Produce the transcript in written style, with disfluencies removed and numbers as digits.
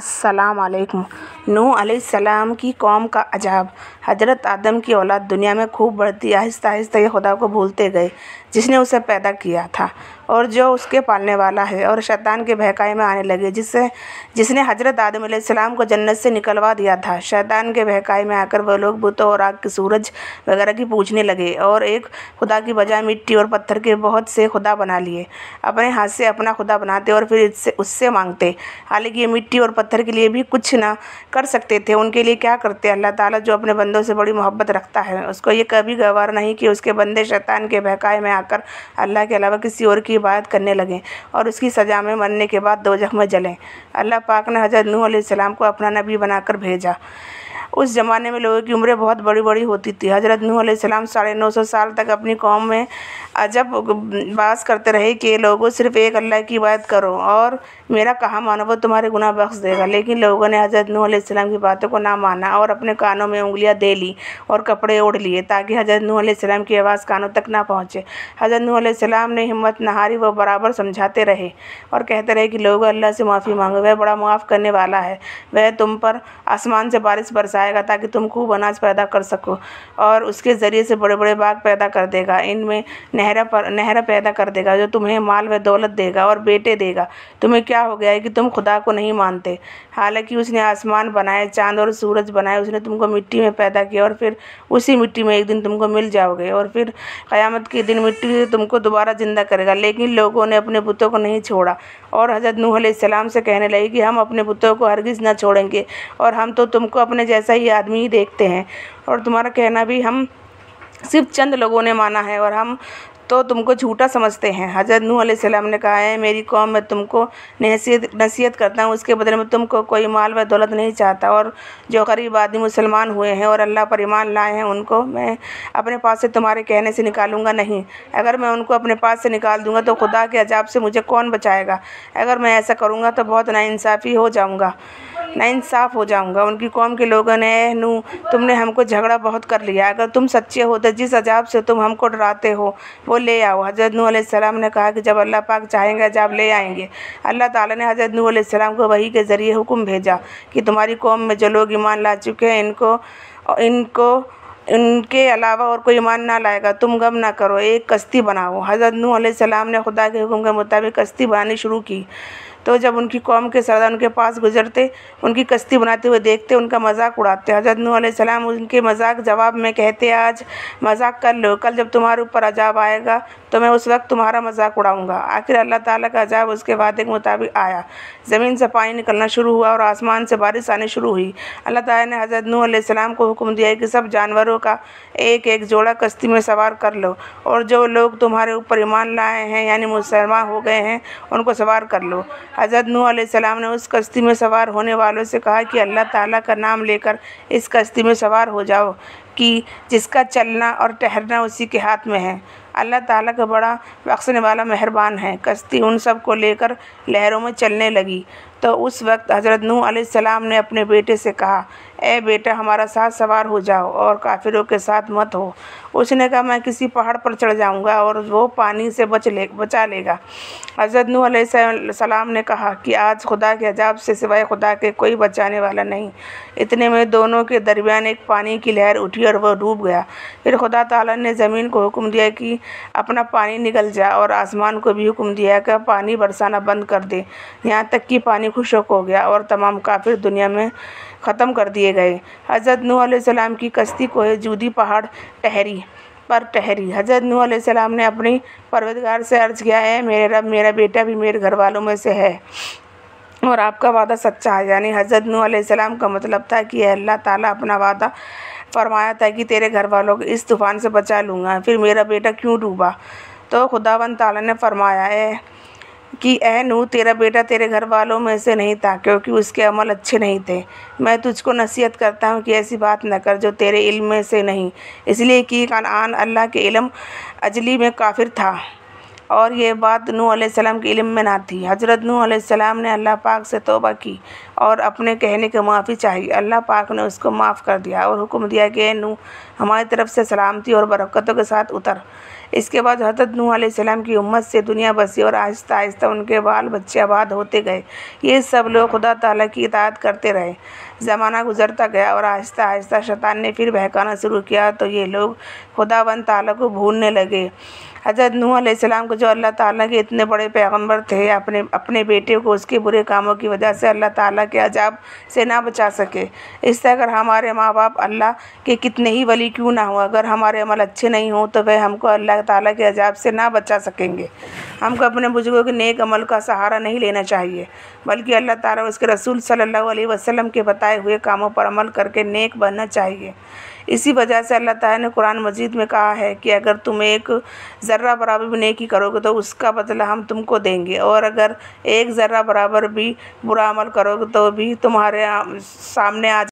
अस्सलाम वालेकुम। नूह अलैहिस्सलाम की कौम का अजाब। हज़रत आदम की औलाद दुनिया में खूब बढ़ती, आहिस्ता आहिस्ता ये खुदा को भूलते गए जिसने उसे पैदा किया था और जो उसके पालने वाला है, और शैतान के बहकावे में आने लगे जिसने हज़रत आदम अलैहिस्सलाम को जन्नत से निकलवा दिया था। शैतान के बहकावे में आकर वह लोग बुतों और आग के सूरज वगैरह की पूजने लगे और एक खुदा की बजाय मिट्टी और पत्थर के बहुत से खुदा बना लिए। अपने हाथ से अपना खुदा बनाते और फिर उससे मांगते। हालांकि ये मिट्टी और पत्थर के लिए भी कुछ ना कर सकते थे, उनके लिए क्या करते। अल्लाह ताला जो अपने बंदों से बड़ी मोहब्बत रखता है, उसको ये कभी गवार नहीं कि उसके बंदे शैतान के बहकावे में आकर अल्लाह के अलावा किसी और की इबादत करने लगें और उसकी सज़ा में मरने के बाद दोज़ख में जलें। अल्लाह पाक ने हज़रत नूह अलैहिस्सलाम को अपना नबी बनाकर भेजा। उस ज़माने में लोगों की उम्रें बहुत बड़ी बड़ी होती थी। हज़रत नूह अलैहिस्सलाम 950 साल तक अपनी कौम में अजब बास करते रहे कि लोगों सिर्फ़ एक अल्लाह की इबादत करो और मेरा कहा मानो वो तुम्हारे गुनाह बख्श देगा। लेकिन लोगों ने हज़रत नूह अलैहिस्सलाम की बातों को ना माना और अपने कानों में उंगलियां दे ली और कपड़े ओढ़ लिए ताकि हज़रत नूह अलैहिस्सलाम की आवाज़ कानों तक ना पहुँचे। हज़रत नूह अलैहिस्सलाम ने हिम्मत न हारी, वो बराबर समझाते रहे और कहते रहे कि लोगों अल्लाह से माफ़ी मांगो, वह बड़ा माफ़ करने वाला है। वह तुम पर आसमान से बारिश बरसाएगा ताकि तुम खूब अनाज पैदा कर सको और उसके ज़रिए से बड़े बड़े बाग पैदा कर देगा। इनमें नहर पैदा कर देगा जो तुम्हें माल व दौलत देगा और बेटे देगा। तुम्हें क्या हो गया है कि तुम खुदा को नहीं मानते। हालांकि उसने आसमान बनाए, चांद और सूरज बनाए, उसने तुमको मिट्टी में पैदा किया और फिर उसी मिट्टी में एक दिन तुमको मिल जाओगे और फिर क़यामत के दिन मिट्टी से तुमको दोबारा ज़िंदा करेगा। लेकिन लोगों ने अपने बुतों को नहीं छोड़ा और हज़रत नूह अलैहिस्सलाम से कहने लगे कि हम अपने बुतों को हरगिज़ न छोड़ेंगे और हम तो तुमको अपने जैसा ही आदमी ही देखते हैं और तुम्हारा कहना भी हम सिर्फ चंद लोगों ने माना है और हम तो तुमको झूठा समझते हैं। हज़रत नूह अलैहिस्सलाम ने कहा है, मेरी कौम में तुमको नसीहत करता हूँ, उसके बदले में तुमको कोई माल व दौलत नहीं चाहता। और जो गरीब आदमी मुसलमान हुए हैं और अल्लाह पर ईमान लाए हैं उनको मैं अपने पास से तुम्हारे कहने से निकालूंगा नहीं। अगर मैं उनको अपने पास से निकाल दूंगा तो खुदा के अजाब से मुझे कौन बचाएगा। अगर मैं ऐसा करूँगा तो बहुत नाइंसाफ़ हो जाऊँगा। उनकी कौम के लोगों ने, नूह तुमने हमको झगड़ा बहुत कर लिया, अगर तुम सच्चे हो तो जिस अजाब से तुम हमको डराते हो वो ले आओ। हज़रत नूह अलैहिस्सलाम ने कहा कि जब अल्लाह पाक चाहेंगे अजाब ले आएंगे। अल्लाह ताला ने हज़रत नूह अलैहिस्सलाम को वही के ज़रिए हुक्म भेजा कि तुम्हारी कौम में जो लोग ईमान ला चुके हैं इनके अलावा और कोई ईमान ना लाएगा। तुम गम ना करो, एक कश्ती बनाओ। हज़रत नूह अलैहिस्सलाम ने खुदा के हुक्म के मुताबिक कश्ती बनानी शुरू की। तो जब उनकी कौम के सरदार उनके पास गुजरते, उनकी कश्ती बनाते हुए देखते, उनका मजाक उड़ाते। हज़रत नूह अलैहिस्सलाम उनके मजाक जवाब में कहते, आज मजाक कर लो, कल जब तुम्हारे ऊपर अजाब आएगा तो मैं उस वक्त तुम्हारा मजाक उड़ाऊंगा। आखिर अल्लाह ताला का अजाब उसके वादे के मुताबिक आया। ज़मीन से पानी निकलना शुरू हुआ और आसमान से बारिश आनी शुरू हुई। अल्लाह ताला ने हज़रत नूह अलैहिस्सलाम को हुक्म दिया कि सब जानवरों का एक एक जोड़ा कश्ती में सवार कर लो और जो लोग तुम्हारे ऊपर ईमान लाए हैं यानी मुसलमान हो गए हैं उनको सवार कर लो। हज़रत नूह अलैहिस्सलाम ने उस कश्ती में सवार होने वालों से कहा कि अल्लाह ताला का नाम लेकर इस कश्ती में सवार हो जाओ कि जिसका चलना और ठहरना उसी के हाथ में है। अल्लाह ताला का बड़ा बख्शने वाला मेहरबान है। कश्ती उन सब को लेकर लहरों में चलने लगी। तो उस वक्त हज़रत नूह अलैहिस्सलाम ने अपने बेटे से कहा, ए बेटा हमारा साथ सवार हो जाओ और काफिरों के साथ मत हो। उसने कहा, मैं किसी पहाड़ पर चढ़ जाऊंगा और वो पानी से बचा लेगा। हज़रत नूह अलैहिस्सलाम ने कहा कि आज खुदा के अजाब से सिवाय खुदा के कोई बचाने वाला नहीं। इतने में दोनों के दरमियान एक पानी की लहर उठी और वह डूब गया। फिर खुदा ताला ने ज़मीन को हुक्म दिया कि अपना पानी निकल जा और आसमान को भी हुक्म दिया कि पानी बरसाना बंद कर दे, यहाँ तक कि पानी खुश्क हो गया और तमाम काफिर दुनिया में ख़त्म कर दिए गए। हज़रत नूह अलैहिस्सलाम की कश्ती कोहे जूदी पहाड़ पर ठहरी। हज़रत नूह अलैहिस्सलाम ने अपनी परवरदिगार से अर्ज़ किया, है मेरे रब, मेरा बेटा भी मेरे घर वालों में से है और आपका वादा सच्चा है। यानी हज़रत नूह अलैहिस्सलाम का मतलब था कि अल्लाह ताला अपना वादा फरमाया था कि तेरे घर वालों को इस तूफ़ान से बचा लूँगा, फिर मेरा बेटा क्यों डूबा। तो खुदावंद ताला ने फरमाया कि ए नूह, तेरा बेटा तेरे घर वालों में से नहीं था क्योंकि उसके अमल अच्छे नहीं थे। मैं तुझको नसीहत करता हूँ कि ऐसी बात न कर जो तेरे इल्म में से नहीं, इसलिए कि कनान अल्लाह के इल्म अजली में काफिर था और ये बात नूह अलैहिस्सलाम के इल्म में ना थी। हज़रत नूह अलैहिस्सलाम ने अल्लाह पाक से तौबा की और अपने कहने की माफ़ी चाही। अल्लाह पाक ने उसको माफ़ कर दिया और हुक्म दिया कि नूह, हमारी तरफ से सलामती और बरकतों के साथ उतर। इसके बाद हज़रत नूह अलैहिस्सलाम की उम्मत से दुनिया बसी और आहिस्ता आहिस्ता उनके बाल बच्चे आबाद होते गए। ये सब लोग खुदा ताला की इताअत करते रहे। ज़माना गुज़रता गया और आहिस्ता आहिस्ता शैतान ने फिर बहकाना शुरू किया तो ये लोग खुदावंद ताला को भूलने लगे। हज़रत नूह अलैहिस्सलाम को, जो अल्लाह ताला के इतने बड़े पैगम्बर थे, अपने बेटे को उसके बुरे कामों की वजह से अल्लाह ताला के अजाब से ना बचा सके। इससे अगर हमारे माँ बाप अल्लाह के कितने ही वली क्यों ना हो, अगर हमारे अमल अच्छे नहीं हों तो वह हमको अल्लाह ताला के अजाब से ना बचा सकेंगे। हमको अपने बुजुर्गों के नेक अमल का सहारा नहीं लेना चाहिए, बल्कि अल्लाह ताला और उसके रसूल सल्लल्लाहु अलैहि वसल्लम के बताए हुए कामों पर अमल करके नेक बनना चाहिए। इसी वजह से अल्लाह ताला ने कुरान मजीद में कहा है कि अगर तुम एक ज़र्रा बराबर भी नेकी करोगे तो उसका बदला हम तुमको देंगे, और अगर एक ज़र्रा बराबर भी बुरा अमल करोगे तो भी तुम्हारे सामने आ